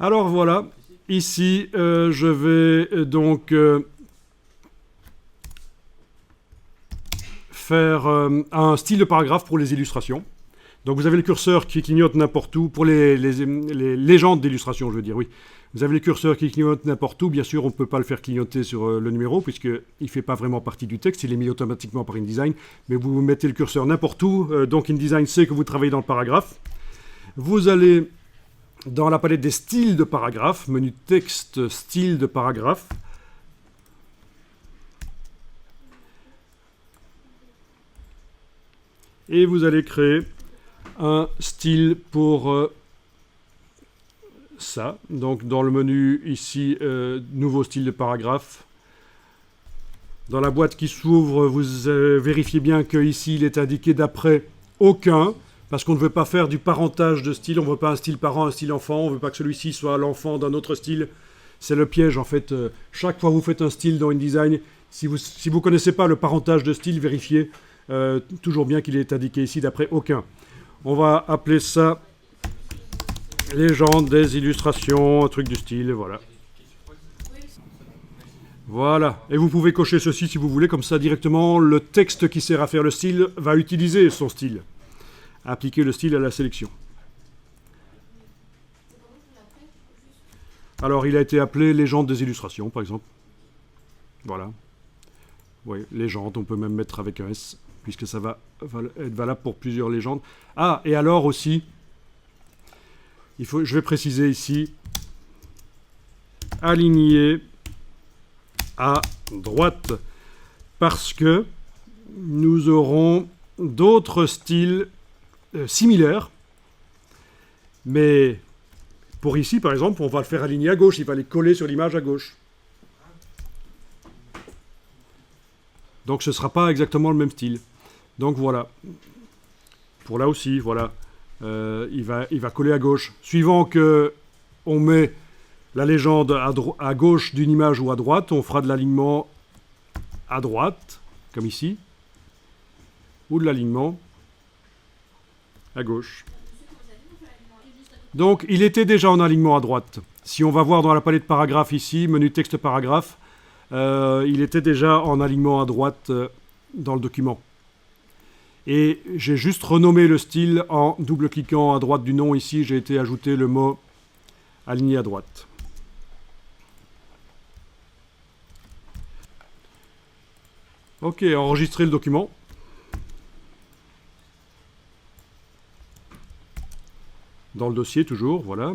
Alors voilà, ici je vais donc faire un style de paragraphe pour les illustrations. Donc vous avez le curseur qui clignote n'importe où, pour les légendes d'illustration, je veux dire, oui. Vous avez le curseur qui clignote n'importe où, bien sûr on ne peut pas le faire clignoter sur le numéro, puisqu'il ne fait pas vraiment partie du texte, il est mis automatiquement par InDesign, mais vous mettez le curseur n'importe où, donc InDesign sait que vous travaillez dans le paragraphe. Vous allez dans la palette des styles de paragraphe, menu texte, style de paragraphe. Et vous allez créer un style pour ça. Donc dans le menu ici, nouveau style de paragraphe. Dans la boîte qui s'ouvre, vous vérifiez bien qu'ici il est indiqué d'après aucun, parce qu'on ne veut pas faire du parentage de style, on ne veut pas un style parent, un style enfant, on ne veut pas que celui-ci soit l'enfant d'un autre style. C'est le piège en fait. Chaque fois que vous faites un style dans InDesign, si vous ne connaissez pas le parentage de style, vérifiez toujours bien qu'il est indiqué ici d'après aucun. On va appeler ça légende des illustrations, un truc du style, voilà. Voilà, et vous pouvez cocher ceci si vous voulez, comme ça directement le texte qui sert à faire le style va utiliser son style. Appliquer le style à la sélection. Alors il a été appelé légende des illustrations par exemple. Voilà. Oui, légende, on peut même mettre avec un S, puisque ça va être valable pour plusieurs légendes. Ah, et alors aussi, je vais préciser ici, aligner à droite, parce que nous aurons d'autres styles similaires, mais pour ici, par exemple, on va le faire aligner à gauche, il va les coller sur l'image à gauche. Donc ce ne sera pas exactement le même style. Donc voilà. Pour là aussi, voilà. Il va coller à gauche. Suivant que on met la légende à gauche d'une image ou à droite, on fera de l'alignement à droite, comme ici, ou de l'alignement à gauche. Donc il était déjà en alignement à droite. Si on va voir dans la palette paragraphe ici, menu texte paragraphe, il était déjà en alignement à droite dans le document. Et j'ai juste renommé le style en double-cliquant à droite du nom. Ici, j'ai été ajouter le mot aligné à droite. Ok, enregistrer le document. Dans le dossier toujours, voilà.